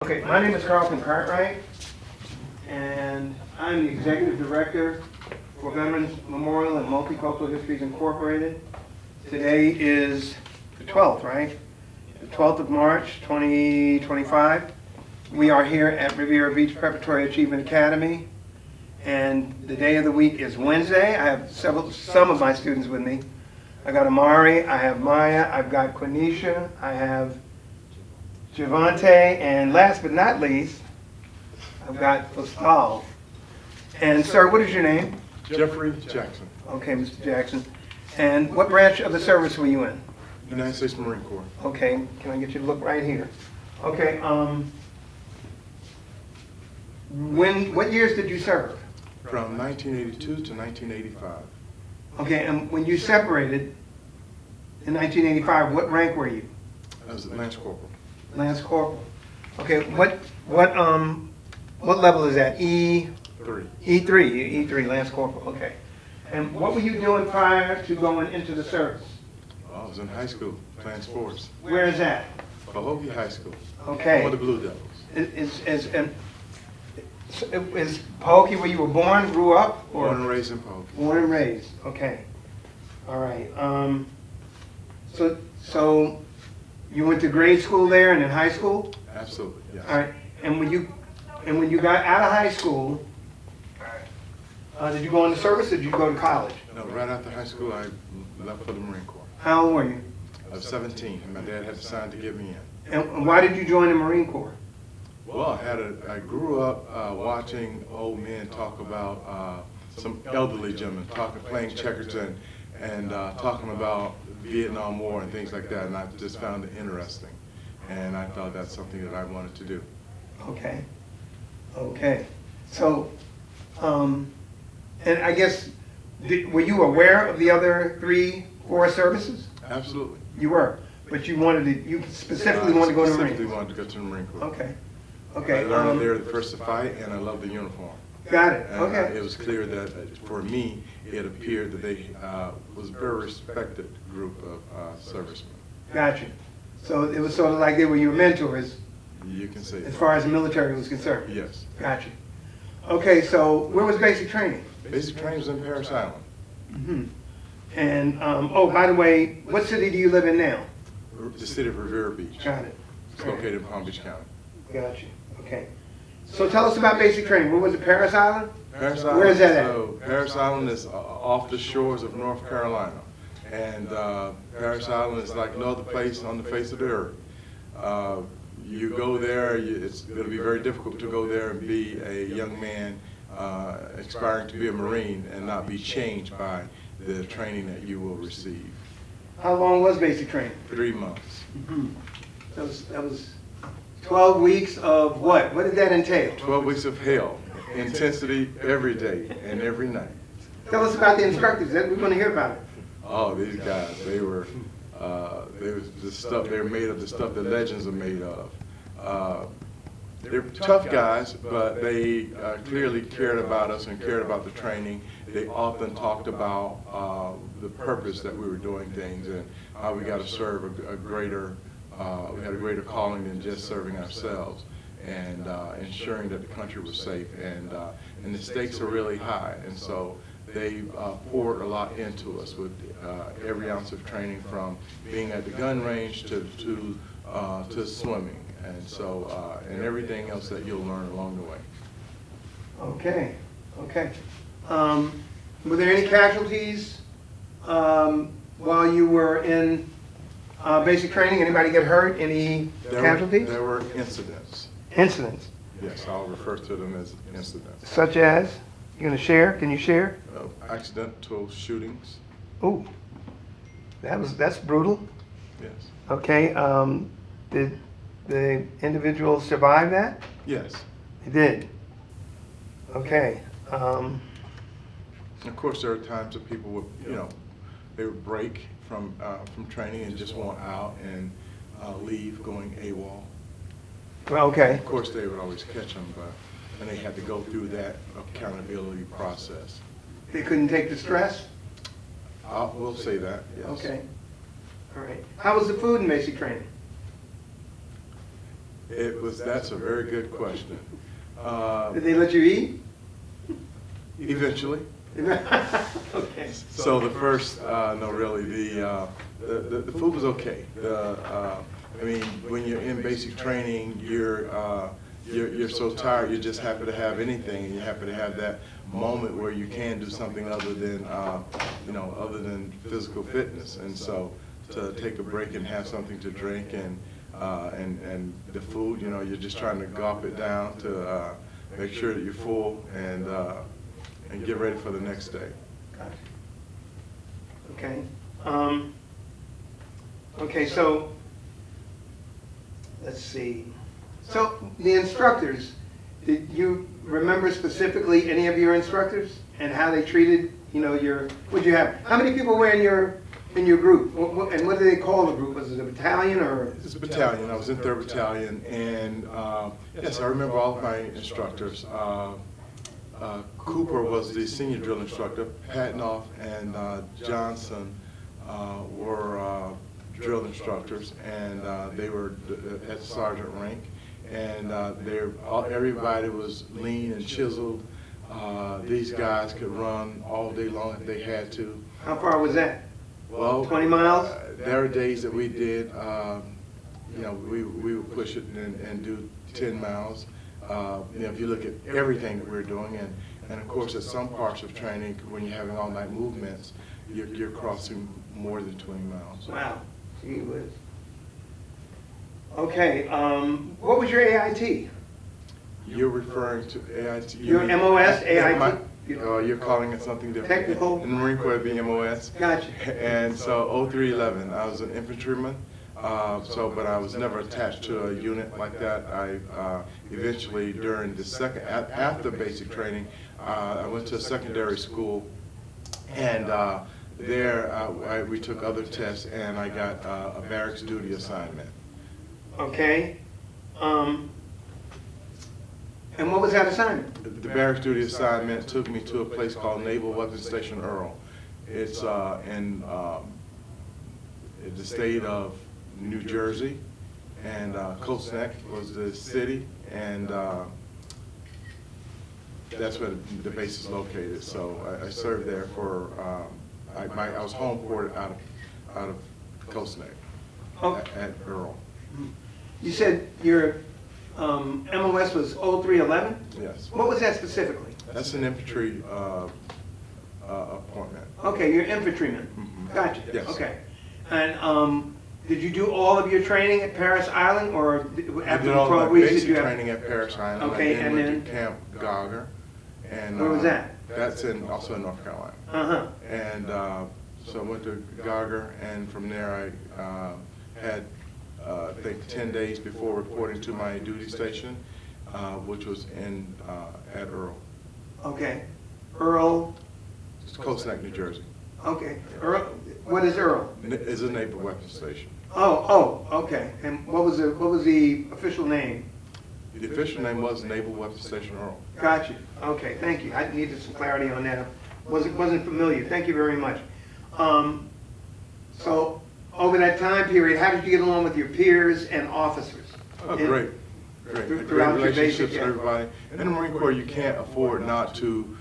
Okay, my name is Carlton Cartwright, and I'm the Executive Director for Veterans Memorial and Multicultural Histories Incorporated. Today is the 12th, right? The 12th of March, 2025. We are here at Riviera Beach Preparatory Achievement Academy, and the day of the week is Wednesday. I have some of my students with me. I got Amari, I have Maya, I've got Quenisha, I have Javante, and last but not least, I've got Pascal. And sir, what is your name? Jeffery Jackson. Okay, Mr. Jackson. And what branch of the service were you in? United States Marine Corps. Okay, can I get you to look right here? Okay, what years did you serve? From 1982 to 1985. Okay, and when you separated in 1985, what rank were you? I was a Lance Corporal. Lance Corporal. Okay, what level is that? E3, E3, Lance Corporal, okay. And what were you doing prior to going into the service? I was in high school playing sports. Where is that? Pahokee High School. Okay. Or the Blue Devils. Is Pahokee where you were born, grew up? Or? Born and raised in Pahokee. Born and raised, okay. All right. So you went to grade school there and then high school? Absolutely, yes. All right. And when you got out of high school, did you go into service or did you go to college? No, right after high school, I left for the Marine Corps. How old were you? I was 17, and my dad had to sign to get me in. And why did you join the Marine Corps? Well, I grew up watching old men talk about some elderly gentlemen playing checkers and talking about Vietnam War and things like that, and I just found it interesting, and I thought that's something that I wanted to do. Okay. Okay. So, and I guess, were you aware of the other 4 services? Absolutely. You were, but you specifically wanted to go to the Marine Corps? Specifically wanted to go to the Marine Corps. Okay. Okay. I learned there the first to fight, and I love the uniform. Got it. And Okay. it was clear that for me, it appeared that they was a very respected group of servicemen. Gotcha. So it was sort of like they were your mentors You can say as that. far as the military was concerned? Yes. Gotcha. Okay, so where was basic training? Basic training was in Paris Island. Mm-hmm. And, oh, by the way, what city do you live in now? The city of Riviera Beach. Got it. It's located in Palm Beach County. Gotcha. Okay. So tell us about basic training. Where was it, Paris Island? Paris Island. Where is that at? So Paris Island is off the shores of North Carolina, and Paris Island is like no other place on the face of the earth. You go there, it's going to be very difficult to go there and be a young man aspiring to be a Marine and not be changed by the training that you will receive. How long was basic training? 3 months. Mm-hmm. That was 12 weeks of what? What did that entail? 12 weeks of hell, intensity every day and every night. Tell us about the instructors. We want to hear about it. Oh, these guys, they were the stuff, they're made of the stuff that legends are made of. They're tough guys, but they clearly cared about us and cared about the training. They often talked about the purpose that we were doing things and how we got to serve a greater, we had a greater calling than just serving ourselves, and ensuring that the country was safe. And the stakes are really high, and so they poured a lot into us with every ounce of training, from being at the gun range to swimming, and so and everything else that you'll learn along the way. Okay. Okay. Were there any casualties while you were in basic training? Anybody get hurt? Any casualties? There were incidents. Incidents. Yes, I'll refer to them as incidents. Such as? You gonna share? Can you share? Accidental shootings. Ooh, that's brutal. Yes. Okay. Did the individual survive that? Yes. He did. Okay. Of course, there are times that people would, they would break from training and just want out and leave, going AWOL. Well, okay. Of course, they would always catch them, and they had to go through that accountability process. They couldn't take the stress? We'll say that, yes. Okay. All right. How was the food in basic training? That's a very good question. Did they let you eat? Eventually. Okay. So the first, no, really, the food was okay. I mean, when you're in basic training, you're so tired, you're just happy to have anything, and you're happy to have that moment where you can do something other than, other than physical fitness. And so to take a break and have something to drink and the food, you're just trying to gulp it down to make sure that you're full and get ready for the next day. Gotcha. Okay. Okay, so let's see. So the instructors, did you remember specifically any of your instructors and how they treated, what'd you have? How many people were in your group? And what do they call the group? Was it a battalion or? It's a battalion. I was in 3rd Battalion, and yes, I remember all of my instructors. Cooper was the senior drill instructor. Patnoff and Johnson were drill instructors, and they were at the sergeant rank. And everybody was lean and chiseled. These guys could run all day long if they had to. How far was that? Well, 20 miles? There are days that we did, we would push it and do 10 miles. If you look at everything that we're doing, and of course at some parts of training, when you're having all-night movements, you're crossing more than 20 miles. Wow. Gee whiz. Okay, what was your AIT? You're referring to AIT? Your MOS, AIT? You're calling it something different. Technical? In the Marine Corps, it'd be MOS. Gotcha. And so 0311, I was an infantryman. But I was never attached to a unit like that. I eventually, during the after basic training, I went to a secondary school, and there we took other tests, and I got a barracks duty assignment. Okay. And what was that assignment? The barracks duty assignment took me to a place called Naval Weapons Station Earl. It's in the state of New Jersey, and Coast Neck was the city, and that's where the base is located. So I served there for, I was home ported out of Coast Neck at Earl. You said your MOS was 0311? Yes. What was that specifically? That's an infantry appointment. Okay, you're infantryman. Mm-hmm. Gotcha. Yes. Okay. And did you do all of your training at Paris Island, or after the 12 weeks did you have training at Paris Island? Okay, and then went to Camp Gauger, and where was that? That's also in North Carolina. Uh-huh. And so I went to Gauger, and from there I had I think 10 days before reporting to my duty station, which was at Earl. Okay. Earl? It's Coast Neck, New Jersey. Okay. Earl. What is Earl? It's a naval weapons station. Oh, okay. And what was the official name? The official name was Naval Weapons Station Earl. Gotcha. Okay, thank you. I needed some clarity on that. Wasn't familiar. Thank you very much. So over that time period, how did you get along with your peers and officers? Oh, great. Great relationships with everybody. In the Marine Corps, you can't afford not to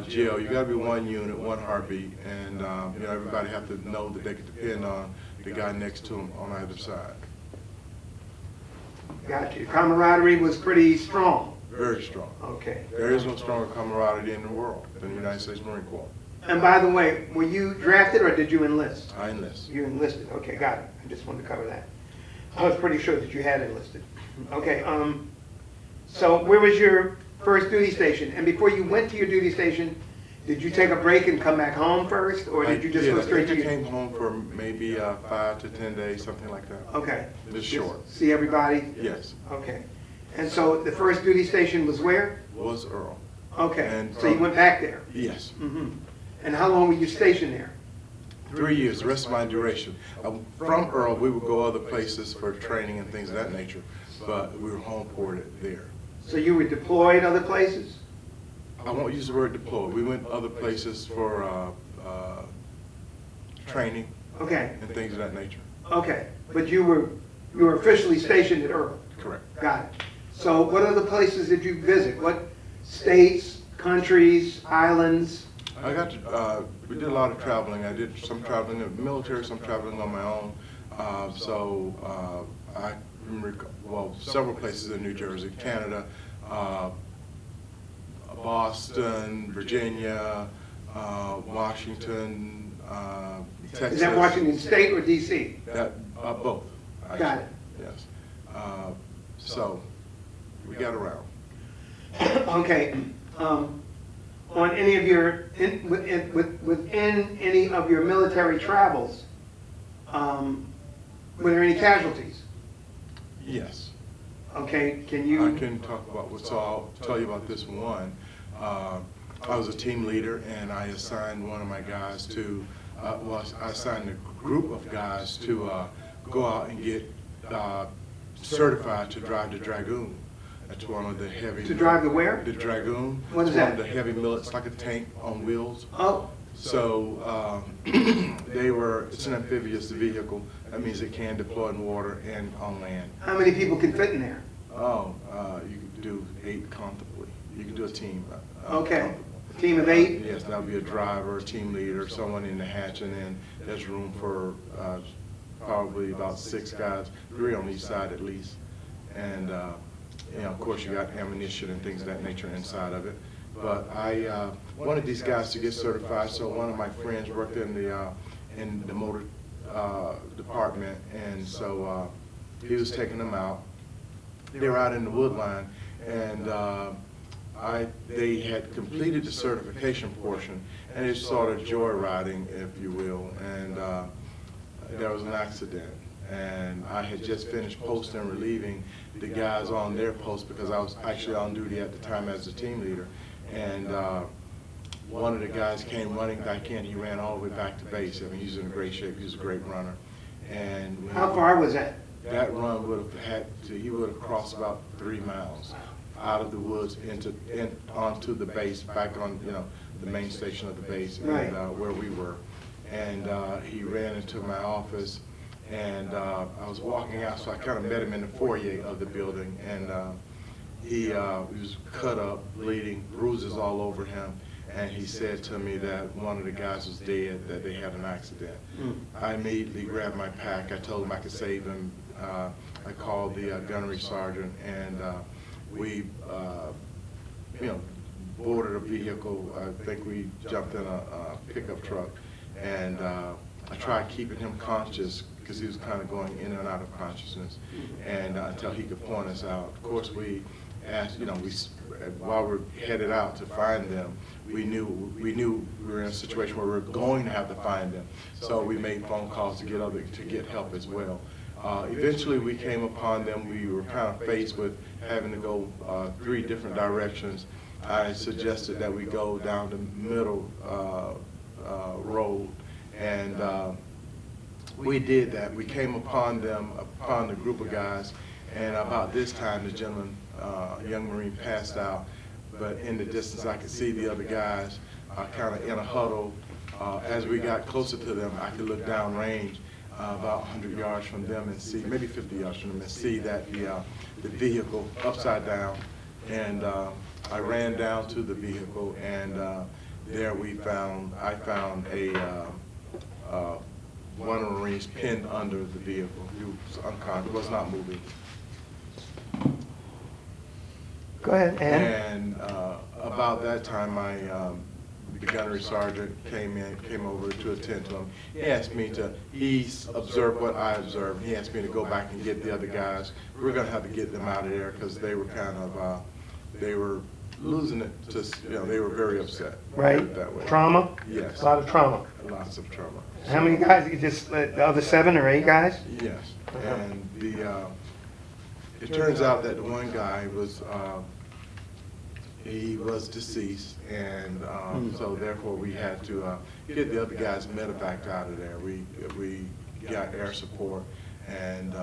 gel. You got to be one unit, one heartbeat, and everybody have to know that they can depend on the guy next to them on either side. Gotcha. Camaraderie was pretty strong. Very strong. Okay. There is no stronger camaraderie in the world than the United States Marine Corps. And by the way, were you drafted or did you enlist? I enlisted. You enlisted. Okay, got it. I just wanted to cover that. I was pretty sure that you had enlisted. Okay. So where was your first duty station? And before you went to your duty station, did you take a break and come back home first, or did you just go straight to your... I came home for maybe 5 to 10 days, something like that. Okay. Just short. See everybody? Yes. Okay. And so the first duty station was where? Was Earl. Okay. And so you went back there? Yes. Mm-hmm. And how long were you stationed there? 3 years, the rest of my duration. From Earl, we would go other places for training and things of that nature, but we were home ported there. So you were deployed other places? I won't use the word deployed. We went other places for training Okay. and things of that nature. Okay. But you were officially stationed at Earl? Correct. Got it. So what other places did you visit? What states, countries, islands? I got to, we did a lot of traveling. I did some traveling in the military, some traveling on my own. I remember, well, several places in New Jersey, Canada, Boston, Virginia, Washington, Texas. Is that Washington State or DC? That, both. Actually. Got it. Yes. So we got around. Okay. On any of your, within any of your military travels, were there any casualties? Yes. Okay, can you? I can talk about, so I'll tell you about this one. I was a team leader and I assigned one of my guys to, well, I assigned a group of guys to go out and get certified to drive the Dragoon. That's one of the heavy. To drive the where? The Dragoon. What is that? One of the heavy it's like a tank on wheels. Oh. So it's an amphibious vehicle. That means it can deploy in water and on land. How many people can fit in there? Oh, you could do 8 comfortably. You could do a team. Okay. Team of 8? Yes, that would be a driver, a team leader, someone in the hatch, and then there's room for probably about 6 guys, 3 on each side at least. And of course, you got ammunition and things of that nature inside of it. But I wanted these guys to get certified, so one of my friends worked in the motor department, and so he was taking them out. They were out in the wood line, and they had completed the certification portion, and it's sort of joyriding, if you will, and there was an accident. And I had just finished posting and relieving the guys on their post because I was actually on duty at the time as a team leader. And one of the guys came running back in. He ran all the way back to base. I mean, he's in great shape. He's a great runner. And how far was that? That run would have he would have crossed about 3 miles out of the woods onto the base, back on the main station of the base, right. And where we were. And he ran into my office. And I was walking out, so I kind of met him in the foyer of the building, and he was cut up, bleeding, bruises all over him, and he said to me that one of the guys was dead, that they had an accident. I immediately grabbed my pack. I told him I could save him. I called the gunnery sergeant, and we, boarded a vehicle. I think we jumped in a pickup truck, and I tried keeping him conscious because he was kind of going in and out of consciousness, and until he could point us out. Of course, we asked, while we're headed out to find them, we knew we were in a situation where we were going to have to find them. So we made phone calls to get help as well. Eventually, we came upon them. We were kind of faced with having to go 3 different directions. I suggested that we go down the middle road, and we did that. We came upon the group of guys, and about this time the gentleman, young Marine, passed out. But in the distance I could see the other guys kind of in a huddle. As we got closer to them, I could look down range about 100 yards from them and see, maybe 50 yards from them, and see that the vehicle upside down. And I ran down to the vehicle, and there I found one of the Marines pinned under the vehicle. He was unconscious, was not moving. Go ahead, and about that time, the gunnery sergeant came over to attend to him. He observed what I observed. He asked me to go back and get the other guys. We were going to have to get them out of there because they were kind of, they were losing it. They were very upset. Right. That way. Trauma? Yes. A lot of trauma. Lots of trauma. How many guys? Just the other 7 or 8 guys? Yes. And it turns out that the one guy was he was deceased, and so therefore we had to get the other guys medevaced out of there. We got air support and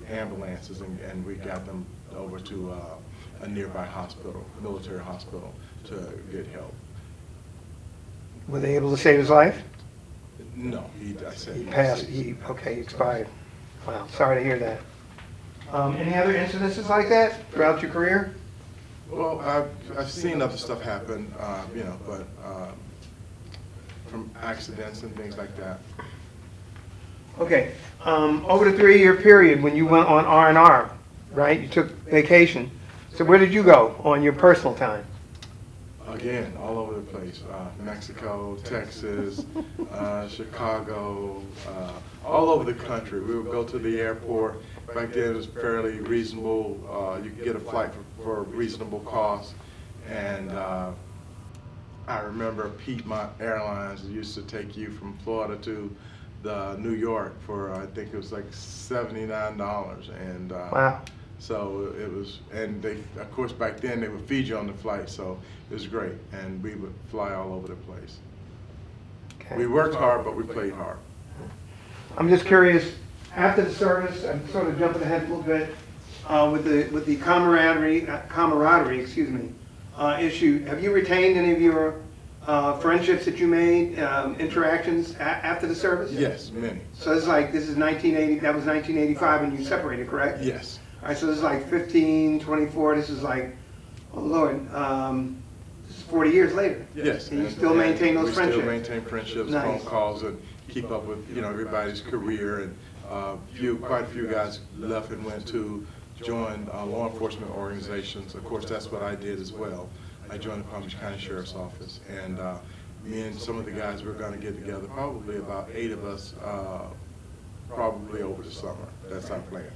ambulances, and we got them over to a nearby hospital, military hospital, to get help. Were they able to save his life? No, He passed. He expired. Wow, sorry to hear that. Any other incidences like that throughout your career? Well, I've seen other stuff happen, you know, but from accidents and things like that. Okay, over the 3-year period when you went on R&R, right? You took vacation. So where did you go on your personal time? Again, all over the place. Mexico, Texas, Chicago, all over the country. We would go to the airport. Back then it was fairly reasonable. You could get a flight for a reasonable cost. And I remember Piedmont Airlines used to take you from Florida to New York for, I think it was like $79. And Wow. so it was, and they, of course, back then they would feed you on the flight, so it was great. And we would fly all over the place. Okay. We worked hard, but we played hard. I'm just curious, after the service, I'm sort of jumping ahead a little bit, with the camaraderie, excuse me, issue, have you retained any of your friendships that you made, interactions after the service? Yes, many. So this is 1980, that was 1985 when you separated, correct? Yes. All right, so this is like 15, 24, this is like, oh Lord, this is 40 years later. Yes. And you still maintain those friendships? We still maintain friendships, Nice. phone calls, and keep up with, you know, everybody's career. And quite a few guys left and went to join law enforcement organizations. Of course, that's what I did as well. I joined the Palm Beach County Sheriff's Office, and me and some of the guys were going to get together, probably about 8 of us, probably over the summer. That's our plan.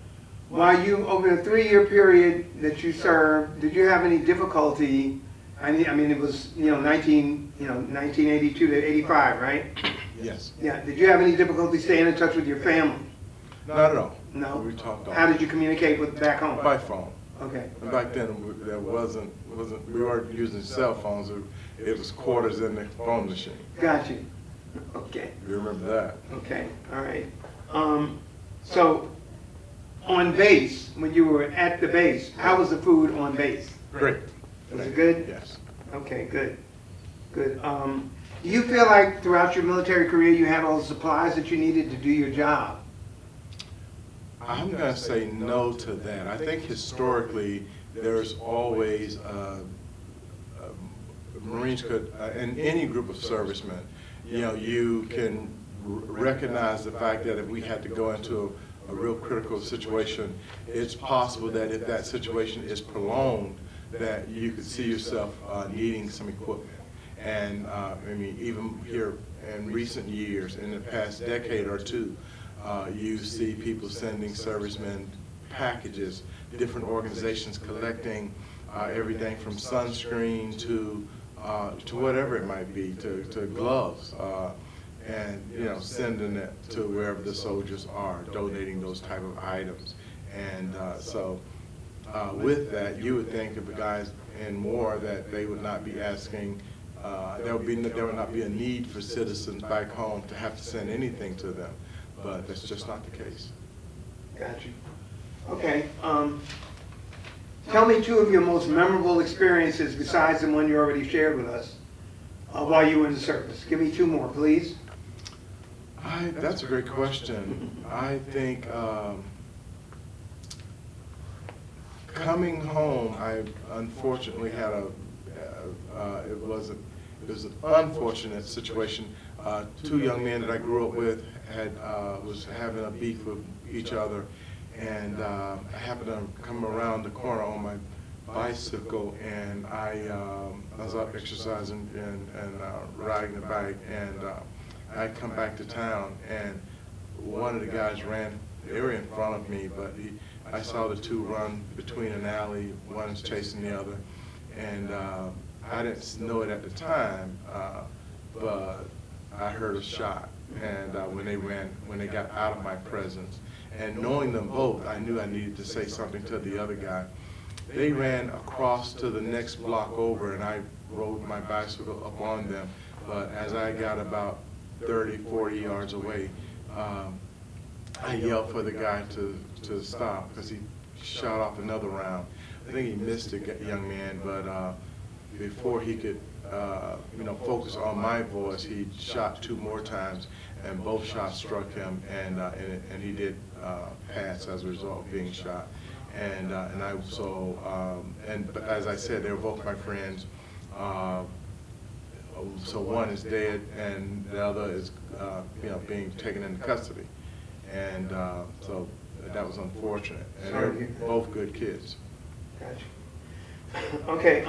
While you, over the 3-year period that you served, did you have any difficulty? I mean, it was, 1982 to 85, right? Yes. Yeah. Did you have any difficulty staying in touch with your family? Not at all. No. We talked all How did you communicate with back home? by phone. Okay. And back then, there wasn't we weren't using cell phones. It was quarters in the phone machine. Got you. Okay. You remember that? Okay. All right. So, on base, when you were at the base, how was the food on base? Great. Was it good? Yes. Okay, good. Good. Do you feel like throughout your military career you had all the supplies that you needed to do your job? I'm going to say no to that. I think historically there's always Marines could, in any group of servicemen, you can recognize the fact that if we had to go into a real critical situation, it's possible that if that situation is prolonged, that you could see yourself needing some equipment. And I mean, even here in recent years, in the past decade or two, you see people sending servicemen packages, different organizations collecting everything from sunscreen to whatever it might be, to gloves, and sending it to wherever the soldiers are, donating those type of items. And so with that, you would think of the guys in war that they would not be asking, there would not be a need for citizens back home to have to send anything to them. But that's just not the case. Got you. Okay. Tell me 2 of your most memorable experiences besides the one you already shared with us while you were in the service. Give me 2 more, please. That's a great question. I think coming home, I unfortunately had it was an unfortunate situation. 2 young men that I grew up with was having a beef with each other, and I happened to come around the corner on my bicycle, and I was out exercising and riding the bike, and I come back to town, and one of the guys they were in front of me, but I saw the 2 run between an alley, one is chasing the other, and I didn't know it at the time, but I heard a shot, and when they got out of my presence, and knowing them both, I knew I needed to say something to the other guy. They ran across to the next block over, and I rode my bicycle up on them, but as I got about 30, 40 yards away, I yelled for the guy to stop because he shot off another round. I think he missed the young man, but before he could focus on my voice, he shot 2 more times, and both shots struck him, and he did passed as a result of being shot. And but as I said, they were both my friends. So one is dead, and the other is, being taken into custody. And so that was unfortunate. And they're both good kids. Gotcha. Okay.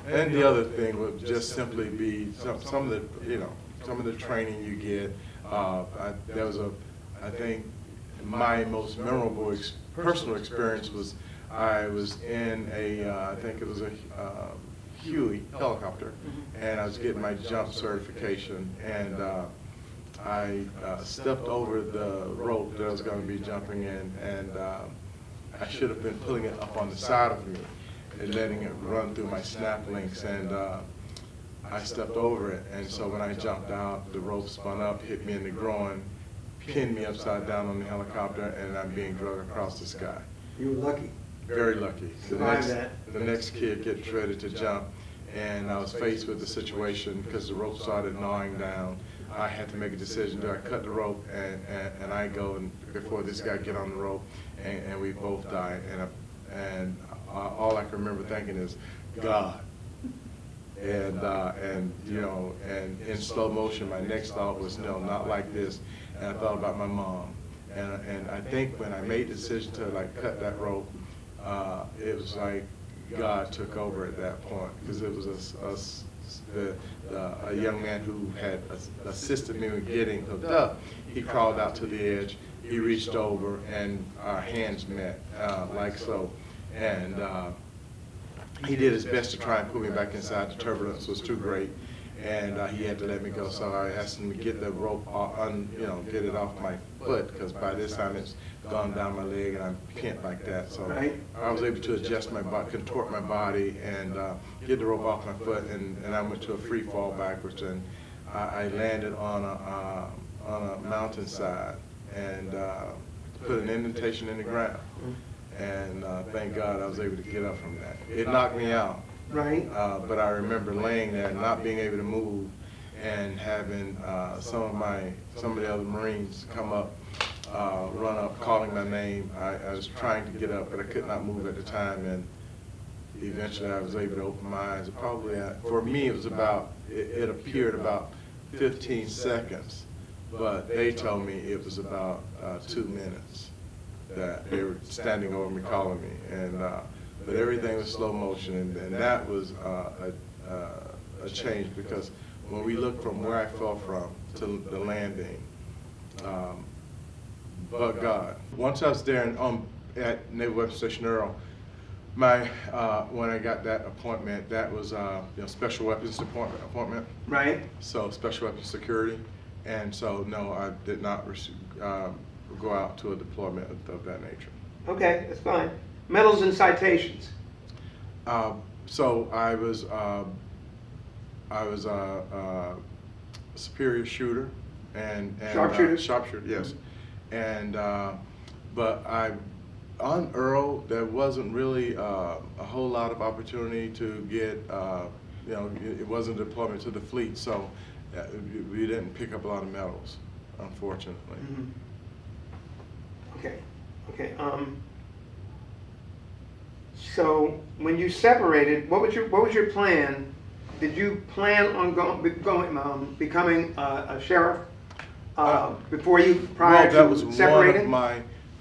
And the other thing would just simply be some of the training you get. I think my most memorable personal experience was I was in I think it was a Huey helicopter, and I was getting my jump certification, and I stepped over the rope that I was going to be jumping in, and I should have been pulling it up on the side of me and letting it run through my snap links, and I stepped over it, and so when I jumped out, the rope spun up, hit me in the groin, pinned me upside down on the helicopter, and I'm being dragged across the sky. You were lucky. Very lucky. The next kid gets ready to jump, and I was faced with the situation because the rope started gnawing down. I had to make a decision: do I cut the rope and I go and before this guy get on the rope, and we both died. And all I can remember thinking is, God. And in slow motion, my next thought was, no, not like this. And I thought about my mom. And I think when I made the decision to cut that rope, it was like God took over at that point, because it was a young man who had assisted me in getting hooked up. He crawled out to the edge, he reached over, and our hands met like so. And he did his best to try and pull me back inside. The turbulence was too great, and he had to let me go. So I asked him to get the rope, get it off my foot, because by this time it's gone down my leg and I'm pinned like that. So I was able to adjust my body, contort my body, and get the rope off my foot, and I went to a free fall backwards, and I landed on a mountainside and put an indentation in the ground. And thank God I was able to get up from that. It knocked me out. Right. But I remember laying there, not being able to move, and having some of the other Marines come up, run up, calling my name. I was trying to get up, but I could not move at the time, and eventually I was able to open my eyes. Probably, for me, it was it appeared about 15 seconds, but they told me it was about 2 minutes that they were standing over me, calling me, and but everything was slow motion, and that was a change, because when we looked from where I fell from to the landing, but God. Once I was there at Naval Weapons Station Earl, when I got that appointment, that was Special Weapons appointment. Right. So Special Weapons Security, and so no, I did not go out to a deployment of that nature. Okay, that's fine. Medals and citations. So I was a superior shooter and sharpshooter. Sharpshooter, yes. And but on Earl, there wasn't really a whole lot of opportunity to get it wasn't a deployment to the fleet, so we didn't pick up a lot of medals, unfortunately. Mm-hmm. Okay. So when you separated, what was your plan? Did you plan on becoming a sheriff prior to separating?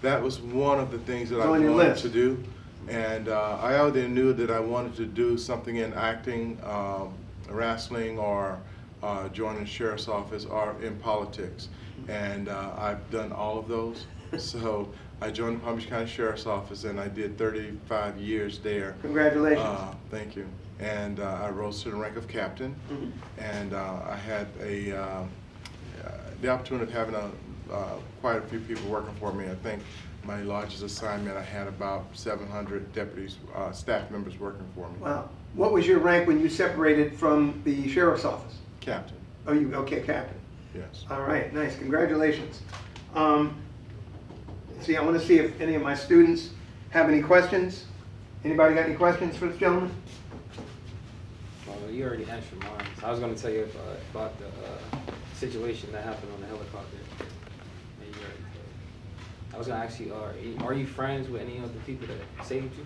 That was one of the things that I wanted to do, and I already knew that I wanted to do something in acting, wrestling, or joining the sheriff's office, or in politics, and I've done all of those. So I joined the Palm Beach County Sheriff's Office, and I did 35 years there. Congratulations. Thank you. And I rose to the rank of captain, and I had the opportunity of having quite a few people working for me. I think my largest assignment, I had about 700 deputies, staff members working for me. Wow. What was your rank when you separated from the sheriff's office? Captain. Oh, okay, captain. Yes. All right, nice. Congratulations. See, I want to see if any of my students have any questions. Anybody got any questions for this gentleman? Well, you already answered mine. So I was going to tell you about the situation that happened on the helicopter. And you already told. I I was gonna ask you, are you friends with any of the people that saved you?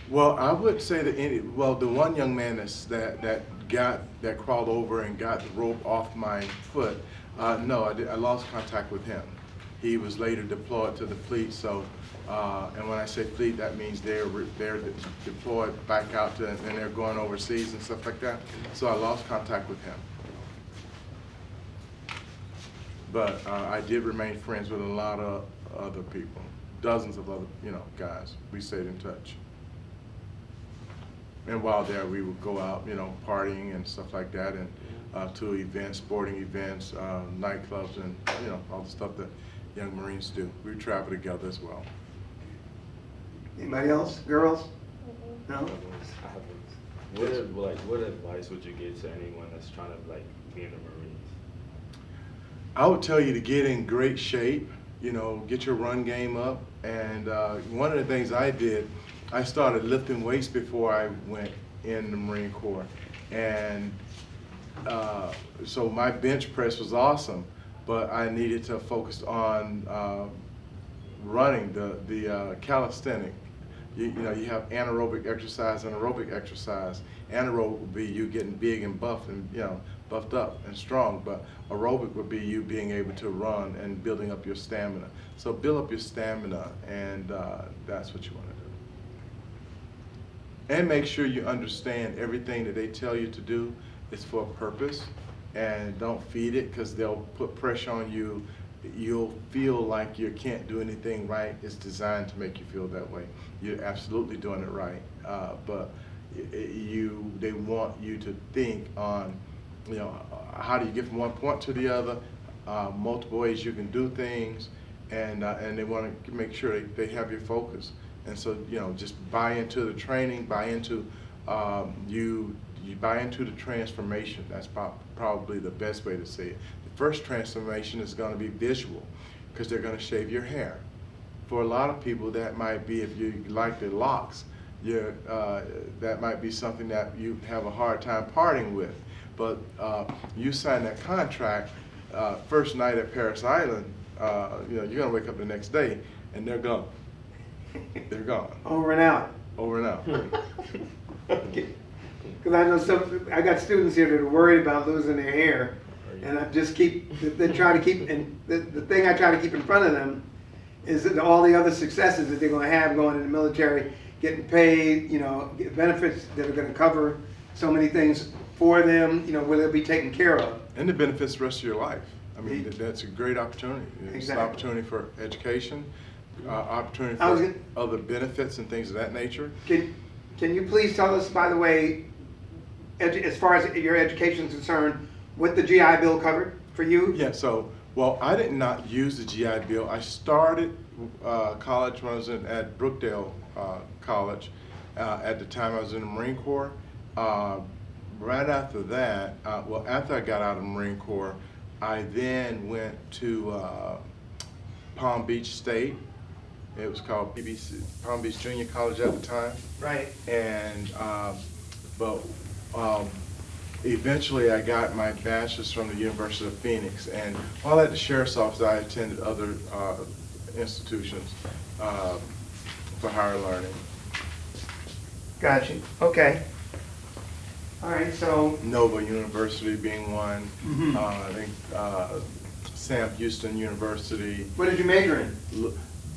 Well, I would say that the one young man that crawled over and got the rope off my foot, no, I lost contact with him. He was later deployed to the fleet, so, and when I say fleet, that means they're deployed back out to, and they're going overseas and stuff like that. So I lost contact with him. But I did remain friends with a lot of other people, dozens of other, guys. We stayed in touch. And while there, we would go out, partying and stuff like that, and to events, sporting events, nightclubs, and all the stuff that young Marines do. We travel together as well. Anybody else? Girls? No? What advice would you give to anyone that's trying to be in the Marines? I would tell you to get in great shape, get your run game up. And one of the things I did, I started lifting weights before I went in the Marine Corps. And so my bench press was awesome, but I needed to focus on running, the calisthenic. You have anaerobic exercise and aerobic exercise. Anaerobic would be you getting big and buffed and buffed up and strong, but aerobic would be you being able to run and building up your stamina. So build up your stamina, and that's what you want to do. And make sure you understand everything that they tell you to do is for a purpose, and don't feed it, because they'll put pressure on you. You'll feel like you can't do anything right. It's designed to make you feel that way. You're absolutely doing it right, but they want you to think on, how do you get from one point to the other, multiple ways you can do things, and they want to make sure they have your focus. And so, just buy into the training, buy into you buy into the transformation. That's probably the best way to say it. The first transformation is going to be visual, because they're going to shave your hair. For a lot of people, that might be, if you like the locks, that might be something that you have a hard time parting with. But you sign that contract, first night at Paris Island, you're going to wake up the next day and they're gone. They're gone. Over and out. Over and out. Okay. Because I know I got students here that are worried about losing their hair, and I just they try to keep, and the thing I try to keep in front of them is that all the other successes that they're going to have going in the military, getting paid, benefits that are going to cover so many things for them, where they'll be taken care of. And the benefits the rest of your life. I mean, that's a great opportunity. It's Exactly. an opportunity for education, opportunity for other benefits and things of that nature. Can you please tell us, by the way, as far as your education is concerned, what the GI Bill covered for you? Yeah, so, well, I did not use the GI Bill. I started college when I was at Brookdale College. At the time I was in the Marine Corps. Right after that, after I got out of the Marine Corps, I then went to Palm Beach State. It was called PBC, Palm Beach Junior College at the time. Right. And, eventually I got my bachelor's from the University of Phoenix. And while at the Sheriff's Office, I attended other institutions for higher learning. Gotcha. Okay. All right, so. Nova University being one. Mhm. I think Sam Houston University. What did you major in?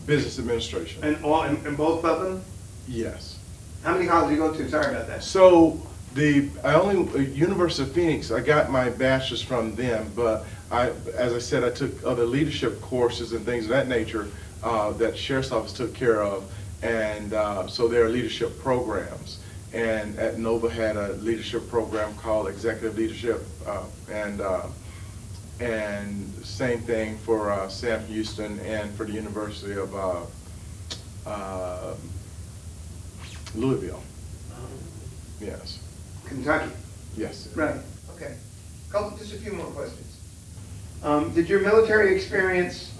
Business administration. And both of them? Yes. How many colleges did you go to? Sorry about that. So University of Phoenix, I got my bachelor's from them, but as I said, I took other leadership courses and things of that nature that Sheriff's Office took care of, and so there are leadership programs. And at Nova had a leadership program called Executive Leadership, and same thing for Sam Houston and for the University of Louisville. Yes. Kentucky. Yes. Right. Okay. Just a few more questions. Did your military experience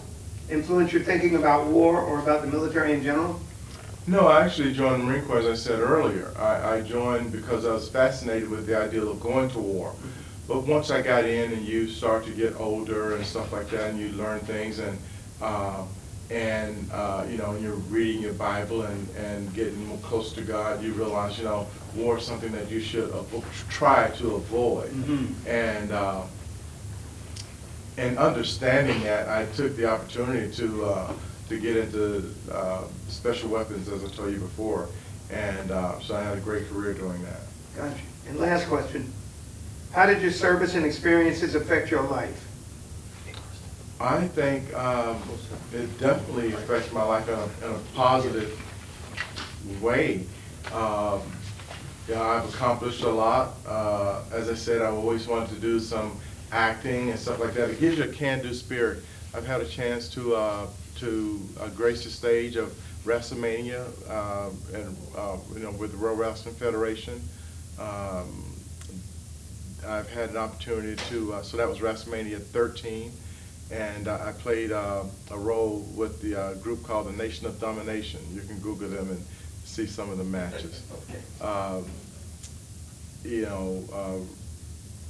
influence your thinking about war or about the military in general? No, I actually joined the Marine Corps, as I said earlier. I joined because I was fascinated with the idea of going to war. But once I got in and you start to get older and stuff like that, and you learn things, and and you know, you're reading your Bible and getting more close to God, you realize, you know, war is something that you should try to avoid. And understanding that, I took the opportunity to get into special weapons, as I told you before, and so I had a great career doing that. Gotcha. And last question, how did your service and experiences affect your life? I think it definitely affects my life in a positive way. Yeah, I've accomplished a lot. As I said, I always wanted to do some acting and stuff like that. It gives you a can-do spirit. I've had a chance to grace the stage of WrestleMania and you know, with the World Wrestling Federation. I've had an opportunity to, so that was WrestleMania 13. And I played a role with the group called the Nation of Domination. You can Google them and see some of the matches. You know,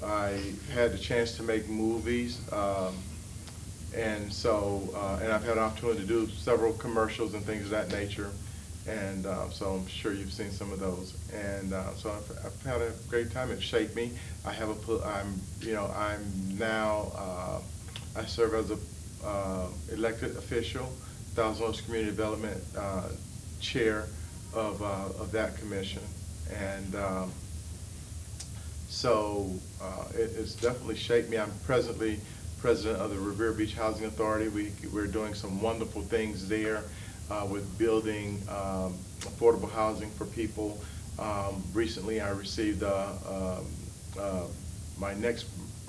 I had the chance to make movies, and so and I've had an opportunity to do several commercials and things of that nature. And so I'm sure you've seen some of those. And so I've had a great time. It shaped me. I'm now. I serve as a elected official, Thousand Oaks Community Development Chair of that commission, and so it's definitely shaped me. I'm presently president of the Revere Beach Housing Authority. We're doing some wonderful things there with building affordable housing for people. Recently, I received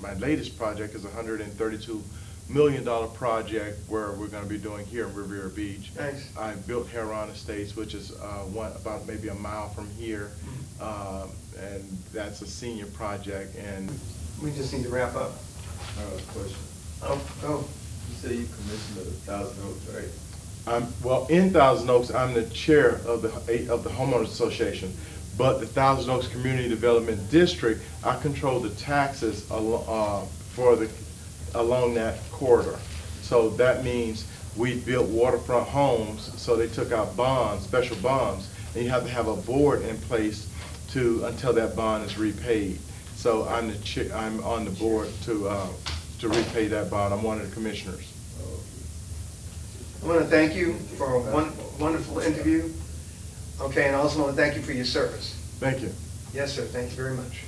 my latest project is a $132 million project where we're going to be doing here in Revere Beach. Nice. I built Heron Estates, which is about maybe a mile from here, and that's a senior project. And We just need to wrap up. I have a question. Oh, go. You say you commissioned the Thousand Oaks, right? Well, in Thousand Oaks, I'm the chair of the Homeowners Association. But the Thousand Oaks Community Development District, I control the taxes along that corridor. So that means we built waterfront homes, so they took out bonds, special bonds, and you have to have a board in place until that bond is repaid. So I'm on the board to repay that bond. I'm one of the commissioners. I want to thank you for a wonderful interview. Okay, and I also want to thank you for your service. Thank you. Yes, sir. Thank you very much.